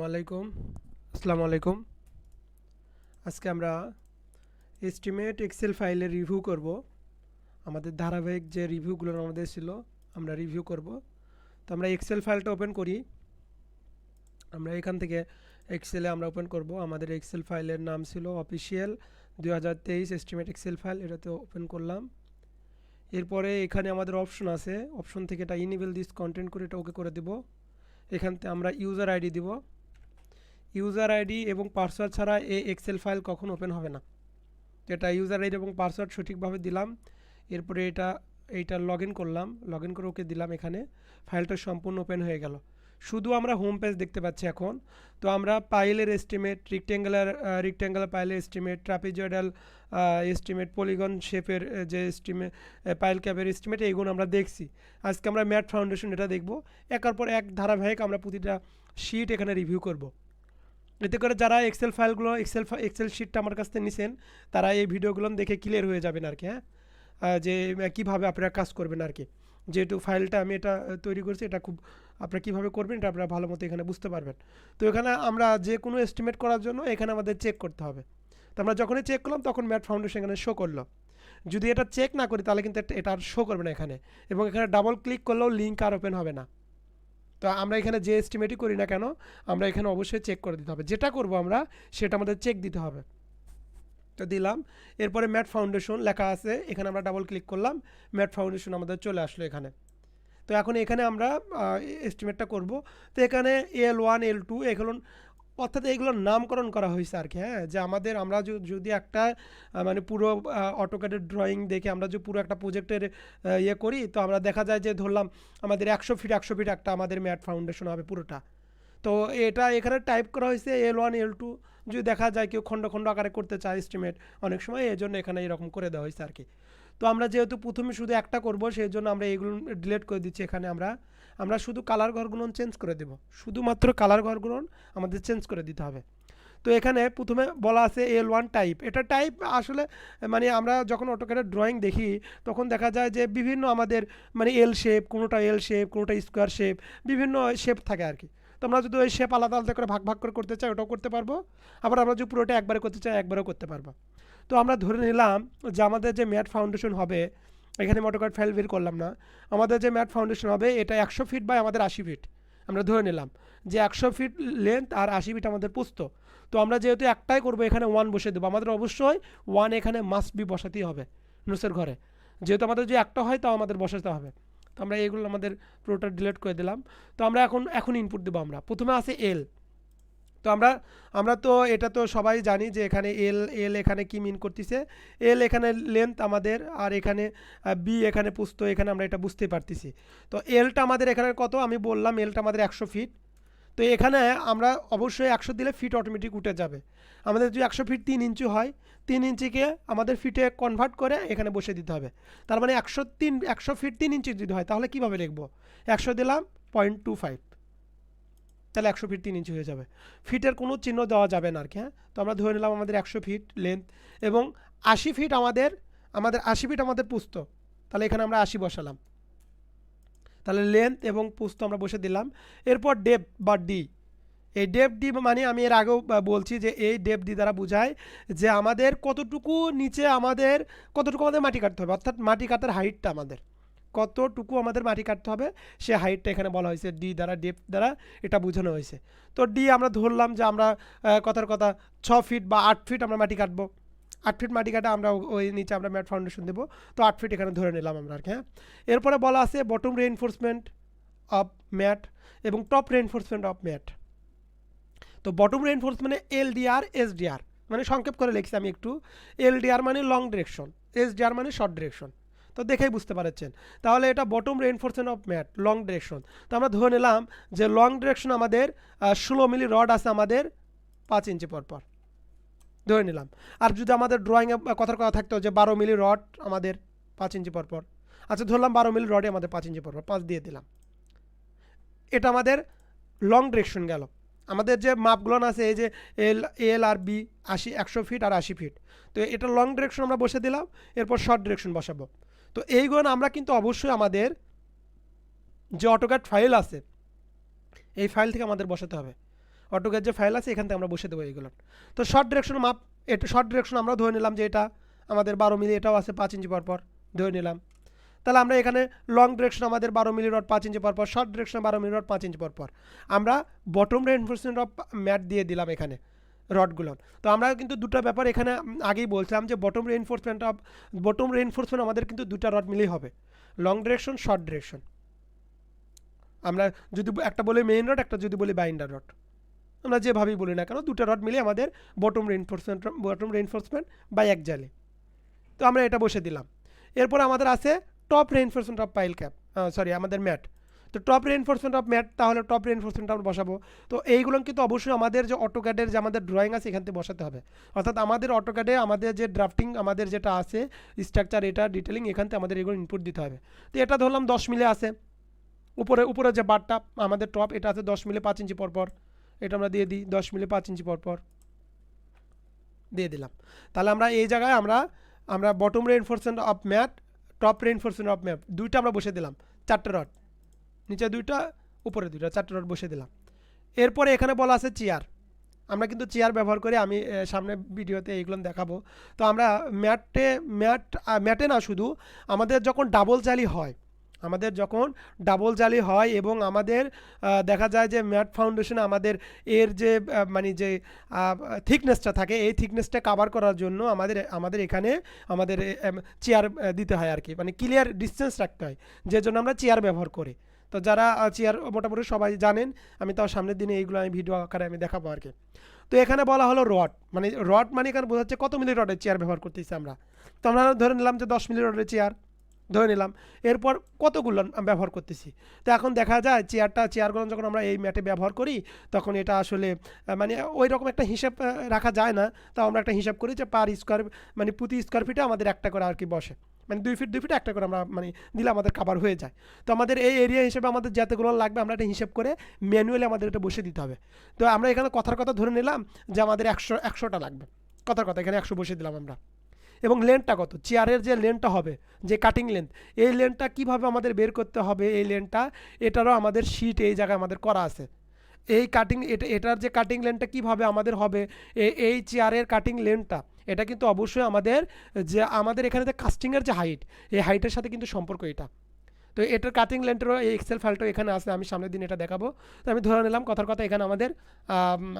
আসসালামু আলাইকুম। আজকে আমরা এস্টিমেট এক্সেল ফাইলের রিভিউ করব। আমাদের ধারাবাহিক যে রিভিউগুলো আমাদের ছিল আমরা রিভিউ করব। তো আমরা এক্সেল ফাইলটা ওপেন করি। আমরা এখান থেকে এক্সেলে আমরা ওপেন করব। আমাদের এক্সেল ফাইলের নাম ছিল অফিসিয়াল 2023 এস্টিমেট এক্সেল ফাইল। এটাতে ওপেন করলাম। এরপরে এখানে আমাদের অপশন আছে, অপশন থেকে এটা ইনেবল দিস কন্টেন্ট করে এটা ওকে করে দেব। এখান থেকে আমরা ইউজার আইডি দিব। ইউজার আইডি এবং পাসওয়ার্ড ছাড়া এই এক্সেল ফাইল কখনো ওপেন হবে না। তো এটা ইউজার আইডি এবং পাসওয়ার্ড সঠিকভাবে দিলাম। এরপরে এইটা লগ ইন করলাম, লগ ইন করে ওকে দিলাম। এখানে ফাইলটা সম্পূর্ণ ওপেন হয়ে গেল। শুধু আমরা হোম পেজ দেখতে পাচ্ছি এখন। তো আমরা পাইলের এস্টিমেট, রেক্ট্যাঙ্গুলার পাইলের এস্টিমেট, ট্রাপিজয়েডাল এস্টিমেট, পলিগন শেপের যে এস্টিমেট, পাইল ক্যাপের এস্টিমেট, এইগুলো আমরা দেখছি। আজকে আমরা ম্যাট ফাউন্ডেশন এটা দেখব। একের পর এক ধারাবাহিক আমরা প্রতিটা শিট এখানে রিভিউ করব। এতে করে যারা এক্সেল ফাইলগুলো এক্সেল শিটটা আমার কাছ থেকে নিছেন তারা এই ভিডিওগুলো দেখে ক্লিয়ার হয়ে যাবেন আর কি। যে কীভাবে আপনারা কাজ করবেন আর কি। যেহেতু ফাইলটা আমি এটা তৈরি করছি, এটা খুব আপনারা কীভাবে করবেন এটা আপনারা ভালো মতো এখানে বুঝতে পারবেন। তো এখানে আমরা যে কোনো এস্টিমেট করার জন্য এখানে আমাদের চেক করতে হবে। তো আমরা যখনই চেক করলাম তখন ম্যাট ফাউন্ডেশন এখানে শো করলো। যদি এটা চেক না করি তাহলে কিন্তু এটা আর শো করবে না এখানে, এবং এখানে ডাবল ক্লিক করলেও লিঙ্ক আর ওপেন হবে না। তো আমরা এখানে যে এস্টিমেটই করি না কেন আমরা এখানে অবশ্যই চেক করে দিতে হবে। যেটা করব আমরা সেটা আমাদের চেক দিতে হবে। তো দিলাম। এরপরে ম্যাট ফাউন্ডেশন লেখা আছে, এখানে আমরা ডাবল ক্লিক করলাম, ম্যাট ফাউন্ডেশন আমাদের চলে আসলো এখানে। তো এখন এখানে আমরা এস্টিমেটটা করব। তো এখানে L1 L2 এগুলো অর্থাৎ এইগুলোর নামকরণ করা হয়েছে আর কি। যে আমরা যদি একটা মানে পুরো অটোক্যাডের ড্রয়িং দেখে আমরা যে পুরো একটা প্রজেক্টের ইয়ে করি, তো আমরা দেখা যায় যে ধরলাম আমাদের 100 ফিট একটা আমাদের ম্যাট ফাউন্ডেশন হবে পুরোটা। তো এটা এখানে টাইপ করা হয়েছে L1 L2। যদি দেখা যায় কেউ খণ্ড খণ্ড আকারে করতে চায় এস্টিমেট অনেক সময়, এই জন্য এখানে এরকম করে দেওয়া হয়েছে আর কি। তো আমরা যেহেতু প্রথমে শুধু একটা করব সেই জন্য আমরা এইগুলো ডিলিট করে দিচ্ছি। এখানে আমরা শুধু কালার ঘরগুলো চেঞ্জ করে দেব, শুধুমাত্র কালার ঘরগুলো আমাদের চেঞ্জ করে দিতে হবে। তো এখানে প্রথমে বলা আছে L1 টাইপ। এটা টাইপ আসলে মানে আমরা যখন অটোক্যাডের ড্রয়িং দেখি তখন দেখা যায় যে বিভিন্ন আমাদের মানে এল শেপ, কোনোটা এল শেপ, কোনোটা স্কোয়ার শেপ, বিভিন্ন শেপ থাকে আর কি। তো আমরা যদি ওই শেপ আলাদা আলাদা করে ভাগ ভাগ করে করতে চাই ওটাও করতে পারবো, আবার আমরা যদি পুরোটা একবারে করতে চাই একবারেও করতে পারবো। তো আমরা ধরে নিলাম যে আমাদের যে ম্যাট ফাউন্ডেশন হবে, এখানে অটোক্যাড ফাইল বের করলাম না, আমাদের যে ম্যাট ফাউন্ডেশন হবে এটা 100 ফিট বাই আমাদের 80 ফিট। আমরা ধরে নিলাম যে 100 ফিট লেন্থ আর 80 ফিট আমাদের প্রস্থ। তো আমরা যেহেতু একটাই করবো এখানে 1 বসে দেবো। আমাদের অবশ্যই 1 এখানে মাস্ট বি বসাতেই হবে নোটসের ঘরে, যেহেতু আমাদের যে একটা হয় তাও আমাদের বসাতে হবে। তো আমরা এইগুলো আমাদের পুরোটা ডিলিট করে দিলাম। তো আমরা এখন ইনপুট দেবো। আমরা প্রথমে আছে এল। তো আমরা তো এটা তো সবাই জানি যে এখানে এল এখানে কি মিন করতেছে। এল এখানে লেন্থ আমাদের, আর এখানে বি এখানে প্রস্থ, এখানে আমরা এটা বুঝতে পারতেছি। তো এলটা আমাদের এখানে কত আমি বললাম, এলটা আমাদের 100 ফিট। তো এখানে আমরা অবশ্যই 100 দিলে ফিট অটোমেটিক উঠে যাবে। আমাদের যদি 100 ফিট 3 ইঞ্চি হয়, 3 ইঞ্চিকে আমাদের ফিটে কনভার্ট করে এখানে বসে দিতে হবে। তার মানে 100 ফিট 3 ইঞ্চি যদি হয় তাহলে কীভাবে লিখবো, 100 দিলাম 0.25, তাহলে 100 ফিট 3 ইঞ্চি হয়ে যাবে। ফিটের কোনো চিহ্ন দেওয়া যাবে না আর কি। তো আমরা ধরে নিলাম আমাদের 100 ফিট লেন্থ এবং 80 ফিট আমাদের 80 ফিট আমাদের প্রস্থ। তাহলে এখানে আমরা 80 বসালাম। তাহলে লেন্থ এবং প্রস্থ আমরা বসে দিলাম। এরপর ডেপথ বা ডি। এই ডেপথ ডি মানে আমি এর আগেও বলছি যে এই ডেপথ ডি দ্বারা বোঝায় যে আমাদের কতটুকু নিচে কতটুকু আমাদের মাটি কাটতে হবে, অর্থাৎ মাটি কাটার হাইটটা আমাদের কতটুকু আমাদের মাটি কাটতে হবে সে হাইটটা এখানে বলা হয়েছে ডি দ্বারা, ডেপথ দ্বারা এটা বোঝানো হয়েছে। তো ডি আমরা ধরলাম যে আমরা কথার কথা 6 ফিট বা 8 ফিট আমরা মাটি কাটবো। 8 ফিট মাটি কাটা আমরা ওই নিচে আমরা ম্যাট ফাউন্ডেশন দেবো। তো 8 ফিট এখানে ধরে নিলাম আমরা আর কি। এরপরে বলা আছে বটম রেইনফোর্সমেন্ট অফ ম্যাট এবং টপ রেইনফোর্সমেন্ট অফ ম্যাট। তো বটম রেইনফোর্সমেন্টে এলডিআর এসডিআর মানে সংক্ষেপ করে লিখছি আমি একটু। এলডিআর মানে লং ডিরেকশন, এসডিআর মানে শর্ট ডিরেকশন। তো দেখেই বুঝতে পারছেন। তাহলে এটা bottom reinforcement of mat long direction. তো আমরা ধরে নিলাম যে লং ডিরেকশন আমাদের 16 মিলি রড আছে আমাদের 5 ইঞ্চি পরপর ধরে নিলাম। আর যদি আমাদের ড্রয়িংয়ে কথার কথা থাকতো যে 12 মিলি রড আমাদের 5 ইঞ্চি পরপর, আচ্ছা ধরলাম 12 মিলি রডে আমাদের 5 ইঞ্চি পরপর 5 দিয়ে দিলাম। এটা আমাদের লং ডিরেকশন গেল। আমাদের যে মাপগুলো আছে এই যে এল আর বি 100 ফিট আর 80 ফিট, তো এটা লং ডিরেকশন আমরা বসে দিলাম। এরপর শর্ট ডিরেকশন বসাবো। তো এইগুলো আমরা কিন্তু অবশ্যই আমাদের যে অটোক্যাড ফাইল আছে এই ফাইল থেকে আমাদের বসাতে হবে। অটোক্যাড যে ফাইল আছে এখান থেকে আমরা বসে দেবো এইগুলো। তো শর্ট ডিরেকশন মাপ, এটা শর্ট ডিরেকশন আমরা ধরে নিলাম যে এটা আমাদের 12 মিলি, এটাও আছে 5 ইঞ্চি পর পর ধরে নিলাম। তাহলে আমরা এখানে লং ডিরেকশন আমাদের 12 মিলি রড 5 ইঞ্চি পর পর, শর্ট ডিরেকশন 12 মিলি রড 5 ইঞ্চি পর পর। আমরা বটম রেইনফোর্সমেন্ট অফ ম্যাট দিয়ে দিলাম এখানে রডগুলো। তো আমরা কিন্তু দুটো ব্যাপার এখানে আগেই বলছিলাম যে বটম রেইনফোর্সমেন্ট আমাদের কিন্তু দুটো রড মিলেই হবে, লং ডিরেকশন, শর্ট ডিরেকশন। আমরা যদি একটা বলি মেইন রড, একটা যদি বলি বাইন্ডার রড, আমরা যেভাবেই বলি না কেন দুটো রড মিলে আমাদের বটম রেইনফোর্সমেন্ট বা এক জালে। তো আমরা এটা বসে দিলাম। এরপর আমাদের আছে top reinforcement of pile cap, sorry আমাদের ম্যাট। তো টপ রেইনফোর্সমেন্ট অফ ম্যাট, তাহলে টপ রেইনফোর্সমেন্ট আমরা বসাবো। তো এইগুলো কিন্তু অবশ্যই আমাদের যে অটোক্যাডের যে আমাদের ড্রয়িং আছে এখান থেকে বসাতে হবে, অর্থাৎ আমাদের অটোক্যাডে আমাদের যে ড্রাফটিং আমাদের যেটা আছে স্ট্রাকচার, এটা ডিটেলিং, এখান থেকে আমাদের এগুলো ইনপুট দিতে হবে। তো এটা ধরলাম 10 মিলি আছে, উপরে যে বারটা আমাদের টপ, এটা আছে 10 মিলি 5 ইঞ্চি পর পর, এটা আমরা দিয়ে দিই 10 মিলি 5 ইঞ্চি পর পর দিয়ে দিলাম। তাহলে আমরা এই জায়গায় আমরা bottom reinforcement of mat, top reinforcement of mat দুইটা আমরা বসে দিলাম, 4টে রড, নিচে 2টা উপরে 2টা, 4টে রড বসে দিলাম। এরপরে এখানে বলা আছে চেয়ার, আমরা কিন্তু চেয়ার ব্যবহার করি, আমি সামনে ভিডিওতে এইগুলো দেখাবো। তো আমরা ম্যাটে না, শুধু আমাদের যখন ডাবল জালি হয় এবং আমাদের দেখা যায় যে ম্যাট ফাউন্ডেশনে আমাদের এর যে মানে যে থিকনেসটা থাকে, এই থিকনেসটা কভার করার জন্য আমাদের এখানে আমাদের চেয়ার দিতে হয় আর কি, মানে ক্লিয়ার ডিসটেন্স রাখতে হয়, যে জন্য আমরা চেয়ার ব্যবহার করি। তো যারা চেয়ার মোটামুটি সবাই জানেন, আমি তাও সামনের দিনে এইগুলো আমি ভিডিও আকারে আমি দেখাবো আর কি। তো এখানে বলা হলো রড মানে এখানে বোঝাচ্ছে কত মিলি রডের চেয়ার ব্যবহার করতেছি আমরা। তো আমরা ধরে নিলাম যে 10 মিলি রডের চেয়ার ধরে নিলাম। এরপর কতগুলো ব্যবহার করতেছি, তো এখন দেখা যায় চেয়ারগুলো যখন আমরা এই ম্যাটে ব্যবহার করি তখন এটা আসলে মানে ওই রকম একটা হিসাব রাখা যায় না। তাও আমরা একটা হিসাব করি যে প্রতি স্কোয়ার ফিটে আমাদের একটা করে আর কি বসে, মানে 2 ফিট একটা করে আমরা মানে দিলে আমাদের কাভার হয়ে যায়। তো আমাদের এই এরিয়া হিসেবে আমাদের যতগুলো লাগবে আমরা এটা হিসাব করে ম্যানুয়ালি আমাদের এটা বসে দিতে হবে। তো আমরা এখানে কথার কথা ধরে নিলাম যে আমাদের 100টা লাগবে, কথার কথা এখানে 100 বসে দিলাম আমরা। এবং লেন্থটা কত, চেয়ারের যে লেন্থটা হবে, যে কাটিং লেন্থ, এই লেন্থটা কীভাবে আমাদের বের করতে হবে, এই লেন্থটা এটারও আমাদের শিট এই জায়গায় আমাদের করা আছে। এই এটার যে কাটিং লেন্থটা কীভাবে আমাদের হবে, এই চেয়ারের কাটিং লেন্থটা এটা কিন্তু অবশ্যই আমাদের এখানে যে কাস্টিংয়ের যে হাইট, এই হাইটের সাথে কিন্তু সম্পর্ক এটা। তো এটার কাটিং লেন্থেরও এই এক্সেল ফাইলটাও এখানে আছে, আমি সামনের দিন এটা দেখাবো। তো আমি ধরে নিলাম কথার কথা এখানে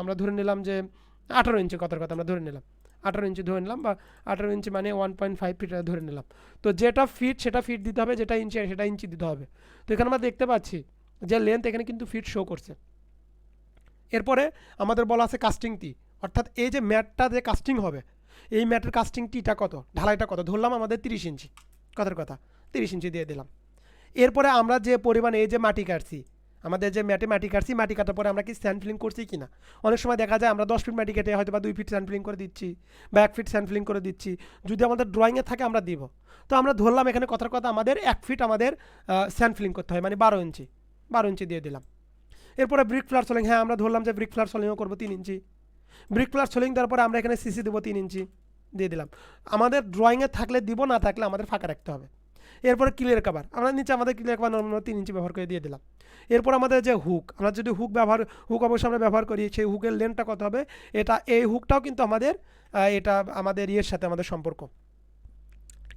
আমরা ধরে নিলাম যে 18 ইঞ্চি, কথার কথা আমরা ধরে নিলাম 18 ইঞ্চি ধরে নিলাম, বা 18 ইঞ্চি মানে 1.5 ফিট ধরে নিলাম। তো যেটা ফিট সেটা ফিট দিতে হবে, যেটা ইঞ্চি সেটা ইঞ্চি দিতে হবে। তো এখানে আমরা দেখতে পাচ্ছি যে লেন্থ এখানে কিন্তু ফিট শো করছে। এরপরে আমাদের বলা আছে কাস্টিং টি, অর্থাৎ এই যে ম্যাটটা যে কাস্টিং হবে, এই ম্যাটের কাস্টিং টিটা কত, ঢালাইটা কত, ধরলাম আমাদের 30 ইঞ্চি, কথার কথা 30 ইঞ্চি দিয়ে দিলাম। এরপরে আমরা যে পরিমাণ এই যে মাটি কাটছি, আমাদের যে মাটি কাটছি, মাটি কাটার পরে আমরা কি স্যান্ড ফিলিং করছি কি না, অনেক সময় দেখা যায় আমরা 10 ফিট মাটি কেটে হয়তো বা 2 ফিট স্যান্ড ফিলিং করে দিচ্ছি বা 1 ফিট স্যান্ড ফিলিং করে দিচ্ছি, যদি আমাদের ড্রয়িংয়ে থাকে আমরা দিব। তো আমরা ধরলাম এখানে কথার কথা আমাদের 1 ফিট আমাদের স্যান্ড ফিলিং করতে হয়, মানে 12 ইঞ্চি দিয়ে দিলাম। এরপরে ব্রিক ফ্লার সোলিং, হ্যাঁ আমরা ধরলাম যে ব্রিক ফ্লার সোলিংও করবো 3 ইঞ্চি, ব্রিক ফ্লার সোলিং দেওয়ার পরে আমরা এখানে সিসি দেবো 3 ইঞ্চি দিয়ে দিলাম। আমাদের ড্রয়িংয়ে থাকলে দিব, না থাকলে আমাদের ফাঁকা রাখতে হবে। এরপরে ক্লিয়ার কভার, আমরা নিচে আমাদের ক্লিয়ার কভার নর্মাল 3 ইঞ্চি ব্যবহার করে দিয়ে দিলাম। এরপর আমাদের যে হুক, আমরা যদি হুক অবশ্যই আমরা ব্যবহার করি, সেই হুকের লেন্থটা কত হবে, এই হুকটাও কিন্তু আমাদের ইয়ের সাথে আমাদের সম্পর্ক,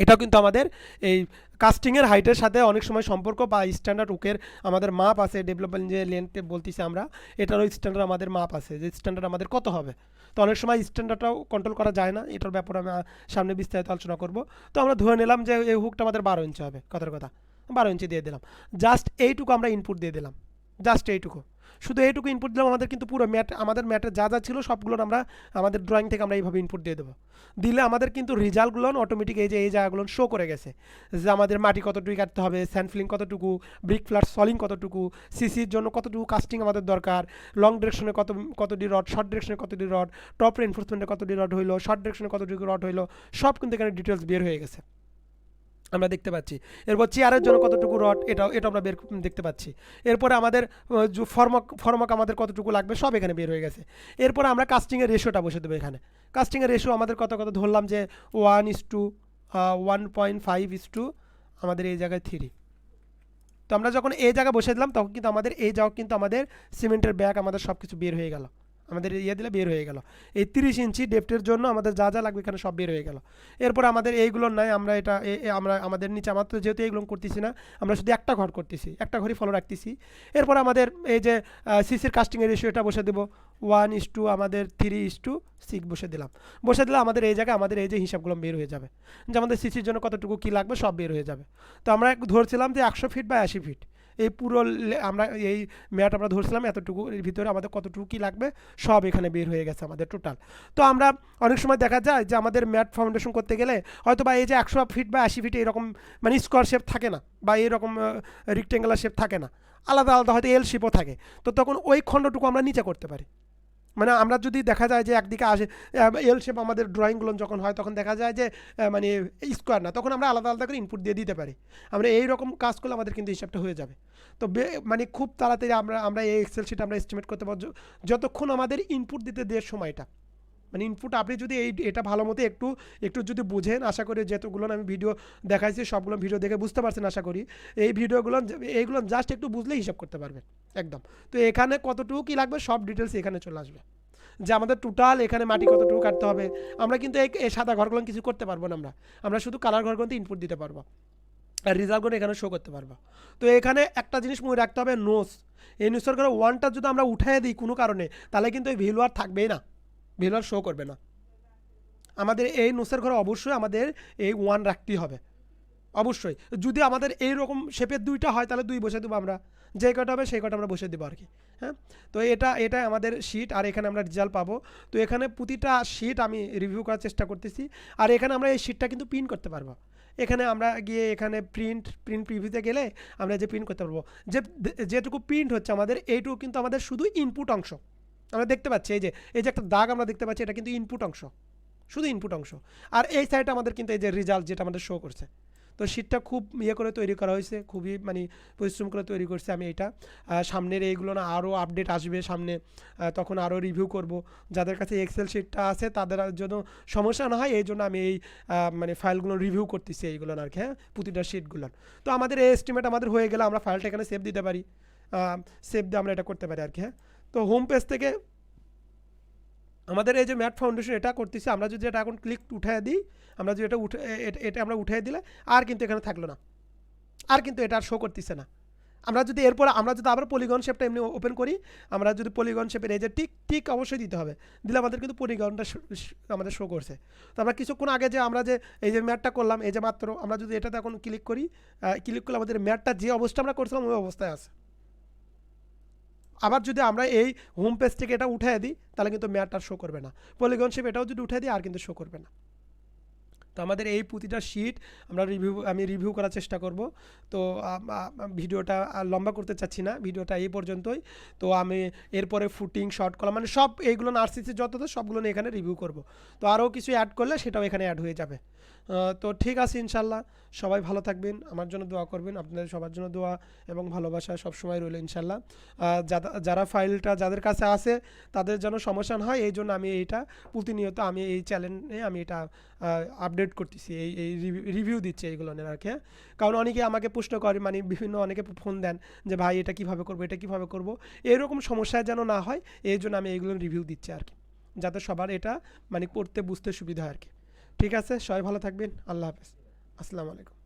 এটাও কিন্তু আমাদের এই কাস্টিংয়ের হাইটের সাথে অনেক সময় সম্পর্ক, বা স্ট্যান্ডার্ড হুকের আমাদের মাপ আছে, ডেভেলপমেন্ট যে লেন্থে বলতেছি আমরা, এটারও স্ট্যান্ডার্ড আমাদের মাপ আছে, যে স্ট্যান্ডার্ড আমাদের কত হবে। তো অনেক সময় স্ট্যান্ডার্ডটাও কন্ট্রোল করা যায় না, এটার ব্যাপারে আমি সামনে বিস্তারিত আলোচনা করব। তো আমরা ধরে নিলাম যে এই হুকটা আমাদের 12 ইঞ্চি হবে, কথার কথা 12 ইঞ্চি দিয়ে দিলাম। জাস্ট এইটুকু আমরা ইনপুট দিয়ে দিলাম, জাস্ট এইটুকু, শুধু এইটুকু ইনপুট দিলাম। আমাদের কিন্তু পুরো আমাদের ম্যাটে যা ছিল সবগুলো আমরা আমাদের ড্রয়িং থেকে আমরা এইভাবে ইনপুট দিয়ে দেবো। দিলে আমাদের কিন্তু রেজাল্টগুলো অটোমেটিক এই জায়গাগুলো শো করে গেছে, যে আমাদের মাটি কতটুকু কাটতে হবে, স্যান্ড ফিলিং কতটুকু, ব্রিক ফ্লার সলিং কতটুকু, সিসির জন্য কতটুকু কাস্টিং আমাদের দরকার, লং ডিরেকশনে কতটি রড, শর্ট ডিরেকশনে কতটি রড, টপ রেইনফোর্সমেন্টে কতটি রড হইলো, শর্ট ডিরেকশনে কতটুকু রড হইলো, সব কিন্তু এখানে ডিটেলস বের হয়ে গেছে, আমরা দেখতে পাচ্ছি। এরপর চেয়ারের জন্য কতটুকু রড, এটা আমরা দেখতে পাচ্ছি। এরপরে আমাদের ফর্মক আমাদের কতটুকু লাগবে সব এখানে বের হয়ে গেছে। এরপরে আমরা কাস্টিংয়ের রেশিওটা বসে দেবো এখানে। কাস্টিংয়ের রেশিও আমাদের কত ধরলাম যে 1:1.5 আমাদের এই জায়গায় 3। তো আমরা যখন এই জায়গায় বসে দিলাম তখন কিন্তু আমাদের এই জায়গা কিন্তু আমাদের সিমেন্টের ব্যাগ আমাদের সব কিছু বের হয়ে গেল। আমাদের ইয়ে দিলে বের হয়ে গেল। এই 30 ইঞ্চি ডেপ্থের জন্য আমাদের যা যা লাগবে এখানে সব বের হয়ে গেল। এরপর আমাদের এইগুলো নাই, আমরা এটা আমরা আমাদের নিচে মাত্র যেহেতু এইগুলো করতেছি না, আমরা শুধু একটা ঘর করতেছি, একটা ঘরই ফলো রাখতেছি। এরপর আমাদের এই যে সিসির কাস্টিংয়ের রেশিওটা বসে দেবো 1:, আমাদের 3:6 বসে দিলাম। বসে দিলে আমাদের এই জায়গায় আমাদের এই যে হিসাবগুলো বের হয়ে যাবে, যে আমাদের সিসির জন্য কতটুকু কী লাগবে সব বের হয়ে যাবে। তো আমরা ধরছিলাম যে 100 ফিট বা 80 ফিট এই পুরো আমরা এই ম্যাট আমরা ধরছিলাম এতটুকু, এর ভিতরে আমাদের কতটুকু কী লাগবে সব এখানে বের হয়ে গেছে আমাদের টোটাল। তো আমরা অনেক সময় দেখা যায় যে আমাদের ম্যাট ফাউন্ডেশন করতে গেলে হয়তো বা এই যে 100 ফিট বা 80 ফিট এরকম মানে স্কোয়ার শেপ থাকে না, বা এরকম রেক্টেঙ্গুলার শেপ থাকে না, আলাদা আলাদা হয়তো এল শেপও থাকে। তো তখন ওই খণ্ডটুকু আমরা নিচে করতে পারি। মানে আমরা যদি দেখা যায় যে একদিকে আসে এল শেপ আমাদের ড্রয়িংগুলো যখন হয় তখন দেখা যায় যে মানে স্কোয়ার না, তখন আমরা আলাদা আলাদা করে ইনপুট দিয়ে দিতে পারি। আমরা এই রকম কাজ করলে আমাদের কিন্তু হিসাবটা হয়ে যাবে। তো মানে খুব তাড়াতাড়ি আমরা এই এক্সেল শিট আমরা এস্টিমেট করতে পারবো যতক্ষণ আমাদের ইনপুট দিতে দেওয়ার সময়টা। মানে ইনপুট আপনি যদি এটা ভালো মতো একটু একটু যদি বুঝেন, আশা করি যেতগুলো আমি ভিডিও দেখাইছি সবগুলো ভিডিও দেখে বুঝতে পারছেন আশা করি। এই ভিডিওগুলো এইগুলো জাস্ট একটু বুঝলেই হিসাব করতে পারবেন একদম। তো এখানে কতটুকু কী লাগবে সব ডিটেলস এখানে চলে আসবে, যে আমাদের টোটাল এখানে মাটি কতটুকু কাটতে হবে। আমরা কিন্তু এই সাদা ঘরগুলো কিছু করতে পারবো না, আমরা শুধু কালার ঘরগুলোতে ইনপুট দিতে পারবো আর রেজাল্টগুলো এখানে শো করতে পারবো। তো এখানে একটা জিনিস মনে রাখতে হবে, নোস, এই নোসের ঘরে 1টা যদি আমরা উঠিয়ে দিই কোনো কারণে, তাহলে কিন্তু এই ভ্যালু আর থাকবেই না, ভ্যালু আর শো করবে না। আমাদের এই নোসের ঘরে অবশ্যই আমাদের এই 1 রাখতেই হবে অবশ্যই। যদি আমাদের এইরকম শেপের 2টা হয় তাহলে 2 বসে দেবো, আমরা যে কটা হবে সেই কটা আমরা বসে দেবো আর কি। হ্যাঁ, তো এটা আমাদের শিট, আর এখানে আমরা রেজাল্ট পাবো। তো এখানে প্রতিটা শিট আমি রিভিউ করার চেষ্টা করতেছি, আর এখানে আমরা এই শিটটা কিন্তু প্রিন্ট করতে পারবো। এখানে আমরা গিয়ে এখানে প্রিন্ট প্রিভিউতে গেলে আমরা যে প্রিন্ট করতে পারবো, যেটুকু প্রিন্ট হচ্ছে আমাদের এইটুকু কিন্তু আমাদের শুধু ইনপুট অংশ। আমরা দেখতে পাচ্ছি এই যে একটা দাগ আমরা দেখতে পাচ্ছি, এটা কিন্তু ইনপুট অংশ, শুধু ইনপুট অংশ। আর এই সাইডে আমাদের কিন্তু এই যে রেজাল্ট যেটা আমাদের শো করছে। তো শীটটা খুব করে তৈরি করা হয়েছে, খুবই মানে পরিশ্রম করে তৈরি করছে আমি এটা। সামনের এইগুলো না আরও আপডেট আসবে সামনে, তখন আরও রিভিউ করব। যাদের কাছে এক্সেল শিটটা আছে তাদের জন্য সমস্যা না হয় এই জন্য আমি এই মানে ফাইলগুলো রিভিউ করতেছি এইগুলো আর কি। হ্যাঁ, প্রতিটা শিটগুলো। তো আমাদের এই এস্টিমেট আমাদের হয়ে গেলে আমরা ফাইলটা এখানে সেভ দিতে পারি, সেভ দিয়ে আমরা এটা করতে পারি আর কি। হ্যাঁ, তো হোম পেজ থেকে আমাদের এই যে ম্যাট ফাউন্ডেশন এটা করতেছি, আমরা যদি এটা এখন ক্লিক উঠায় দিই, আমরা যদি এটা আমরা উঠিয়ে দিলে আর কিন্তু এখানে থাকলো না, আর কিন্তু এটা আর শো করতেছে না। আমরা যদি এরপর আমরা যদি আবার পলিগন শেপটা এমনি ওপেন করি, আমরা যদি পলিগন শেপের এই যে টিক অবশ্যই দিতে হবে, দিলে আমাদের কিন্তু পলিগনটা আমাদের শো করছে। তো আমরা কিছুক্ষণ আগে যে আমরা যে এই যে ম্যাটটা করলাম, এই যে মাত্র আমরা যদি এটাতে এখন ক্লিক করি, ক্লিক করলে আমাদের ম্যাটটা যে অবস্থা আমরা করছিলাম ওই অবস্থায় আছে। আবার যদি আমরা এই হোম পেজ থেকে এটা উঠিয়ে দিই তাহলে কিন্তু ম্যাট আর শো করবে না, পলিগন শেপ এটাও যদি উঠিয়ে দিই আর কিন্তু শো করবে না। তো আমাদের এই প্রতিটা শিট আমি রিভিউ করার চেষ্টা করব। তো ভিডিওটা লম্বা করতে চাচ্ছি না, ভিডিওটা এই পর্যন্তই। তো আমি এরপরে ফুটিং শর্ট কলাম মানে সব এইগুলো আরসিসি যত সবগুলো এখানে রিভিউ করব। তো আরও কিছু অ্যাড করলে সেটাও এখানে অ্যাড হয়ে যাবে। তো ঠিক আছে, ইনশাল্লাহ সবাই ভালো থাকবেন, আমার জন্য দোয়া করবেন, আপনাদের সবার জন্য দোয়া এবং ভালোবাসা সবসময় রইল ইনশাল্লাহ। যারা ফাইলটা যাদের কাছে আছে তাদের যেন সমস্যা না হয় এই জন্য আমি এইটা প্রতিনিয়ত আমি এই চ্যানেলে আমি এটা আপডেট করতেছি, এই রিভিউ দিচ্ছে এইগুলো আর কি। কারণ অনেকে আমাকে প্রশ্ন করে, মানে বিভিন্ন অনেকে ফোন দেন যে ভাই এটা কীভাবে করবো, এটা কীভাবে করবো, এরকম সমস্যা যেন না হয় এই জন্য আমি এইগুলো রিভিউ দিচ্ছি আর কি, যাতে সবার এটা মানে পড়তে বুঝতে সুবিধা হয় আর কি। ঠিক আছে, সবাই ভালো থাকবেন, আল্লাহ হাফেজ, আসসালামু আলাইকুম।